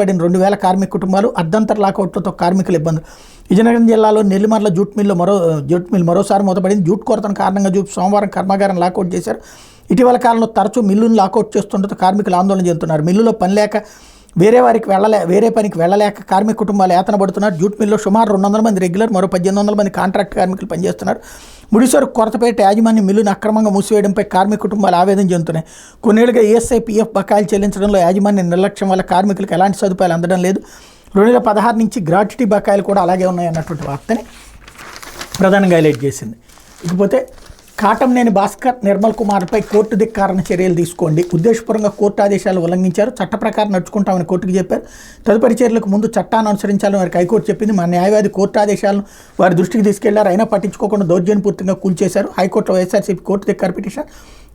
పడిన 2000 కార్మిక కుటుంబాలు అర్ధంతర లాకౌట్లతో కార్మికుల ఇబ్బందులు. విజయనగరం జిల్లాలో నెల్లిమర్ల జూట్ మిల్ మరోసారి మూతపడింది. జూట్ కొరతను కారణంగా చూపి సోమవారం కర్మాగారం లాకౌట్ చేశారు. ఇటీవల కాలంలో తరచూ మిల్లును లాకౌట్ చేస్తుండటంతో కార్మికులు ఆందోళన చెందుతున్నారు. మిల్లులో పని లేక వేరే పనికి వెళ్ళలేక కార్మిక కుటుంబాలు యాతన పడుతున్నారు. జూట్ మిల్లో సుమారు 200 మంది రెగ్యులర్, మరో 1800 మంది కాంట్రాక్ట్ కార్మికులు పనిచేస్తున్నారు. ముడిసరుకు కొరతపేట యాజమాన్యం మిల్లును అక్రమంగా మూసివేయడంపై కార్మిక కుటుంబాలు ఆవేదన చెందుతున్నాయి. కొన్నేళ్లుగా ఈఎస్ఐ, పీఎఫ్ బకాయిలు చెల్లించడంలో యాజమాన్యం నిర్లక్ష్యం వల్ల కార్మికులకు ఎలాంటి సదుపాయాలు అందడం లేదు. 2016 నుంచి గ్రాట్యుటీ బకాయిలు కూడా అలాగే ఉన్నాయన్నటువంటి వార్తని ప్రధానంగా హైలైట్ చేసింది. ఇకపోతే కాటంనేని భాస్కర్, నిర్మల్ కుమార్పై కోర్టు ధిక్కారణ చర్యలు తీసుకోండి. ఉద్దేశపూర్వకంగా కోర్టు ఆదేశాలు ఉల్లంఘించారు, చట్ట ప్రకారం నడుచుకుంటామని కోర్టుకు చెప్పారు. తదుపరి చర్యలకు ముందు చట్టాన్ని అనుసరించాలని వారికి హైకోర్టు చెప్పింది. మా న్యాయవాది కోర్టు ఆదేశాలను వారి దృష్టికి తీసుకెళ్లారు, అయినా పట్టించుకోకుండా దౌర్జన్యపూర్తిగా కూల్చేశారు. హైకోర్టులో వైఎస్ఆర్సీపీ కోర్టు ధిక్కార పిటిషన్.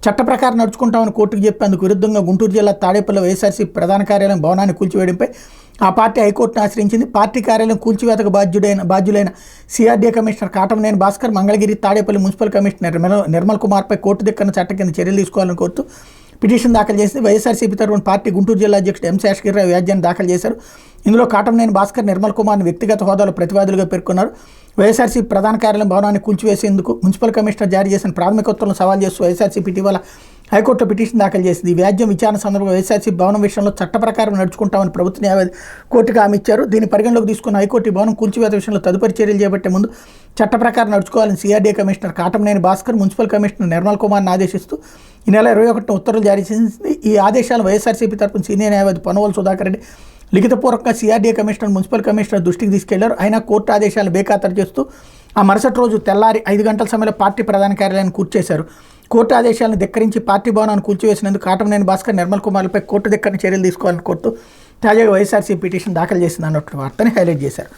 చట్ట ప్రకారం నడుచుకుంటామని కోర్టుకు చెప్పేందుకు విరుద్ధంగా గుంటూరు జిల్లా తాడేపల్లిలో వైఎస్ఆర్సీపీ ప్రధాన కార్యాలయం భవనాన్ని కూల్చివేయడంపై ఆ పార్టీ హైకోర్టును ఆశ్రయించింది. పార్టీ కార్యాలయం కూల్చివేతకు బాధ్యులైన CRDA commissioner Katamneni Bhaskar, Mangalagiri, Tadepalli municipal commissioner Nirmal కుమార్పై కోర్టు ధిక్కరణ చట్టం కింద చర్యలు తీసుకోవాలని కోరుతూ పిటిషన్ దాఖలు చేసింది. వైఎస్ఆర్సీపీ తరఫున పార్టీ గుంటూరు జిల్లా అధ్యక్షుడు ఎం శేషగిరిరావు వ్యాజ్యాన్ని దాఖలు చేశారు. ఇందులో కాటంనేని భాస్కర్, నిర్మల్ కుమార్ని వ్యక్తిగత హోదాలో ప్రతివాదులుగా పేర్కొన్నారు. వైఎస్ఆర్సీపీ ప్రధాన కార్యాలయం భవనాన్ని కూల్చివేసేందుకు మున్సిపల్ కమిషనర్ జారీ చేసిన ప్రాథమిక ఉత్తర్వులను సవాల్ చేస్తూ వైఎస్ఆర్సీపీ ఇటీవల హైకోర్టులో పిటిషన్ దాఖలు చేసింది. ఈ వ్యాజ్యం విచారణ సందర్భంగా వైఎస్ఆర్సీపీ భవనం విషయంలో చట్ట ప్రకారం నడుచుకుంటామని ప్రభుత్వ న్యాయవాది కోర్టుకు హామీ ఇచ్చారు. దీన్ని పరిగణలోకి తీసుకున్న హైకోర్టు ఈ భవనం కూల్చివేత విషయంలో తదుపరి చర్యలు చేపట్టే ముందు చట్ట ప్రకారం నడుచుకోవాలని CRDA commissioner Katamneni Bhaskar, municipal commissioner Nirmal కుమార్ని ఆదేశిస్తూ ఈ నెల 21న ఉత్తర్వులు జారీ చేసింది. ఈ ఆదేశాలు వైఎస్ఆర్సీపీ తరఫున సీనియర్ న్యాయవాది పొన్నవోలు సుధాకర్ రెడ్డి లిఖితపూర్వకంగా సిఆర్డీఏ కమిషనర్, మున్సిపల్ కమిషనర్ దృష్టికి తీసుకెళ్లారు. అయినా కోర్టు ఆదేశాలను బేఖాతరు చేస్తూ ఆ మరుసటి రోజు తెల్లారి 5 గంటల సమయంలో పార్టీ ప్రధాన కార్యాలయాన్ని కూల్చేశారు. కోర్టు ఆదేశాలను ధిక్కరించి పార్టీ భవనాన్ని కూల్చివేసినందుకు కాటంనేని భాస్కర్, నిర్మల్ కుమార్లపై కోర్టు ధిక్కరణ చర్యలు తీసుకోవాలని కోర్టు తాజాగా వైఎస్ఆర్సీ పిటిషన్ దాఖలు చేసింది అన్నట్టు వార్తని హైలైట్ చేశారు.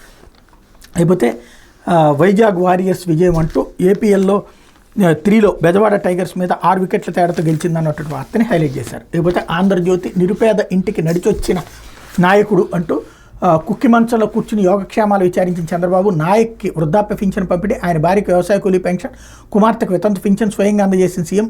అయిపోతే వైజాగ్ వారియర్స్ విజయం అంటూ ఏపీఎల్లో 3లో బెజవాడ టైగర్స్ మీద 6 వికెట్ల తేడాతో గెలిచింది అన్నటువంటి వార్తని హైలైట్ చేశారు. లేకపోతే ఆంధ్రజ్యోతి నిరుపేద ఇంటికి నడిచొచ్చిన నాయకుడు అంటూ కుక్కి మంచంలో కూర్చుని యోగక్షేమాలు విచారించిన చంద్రబాబు, నాయక్కి వృద్ధాప్య పింఛన్ పంపిణీ, ఆయన భార్యకు వ్యవసాయ కూలీ పెన్షన్, కుమార్తెకు వితంతు పింఛన్ స్వయంగా అందజేసిన సీఎం.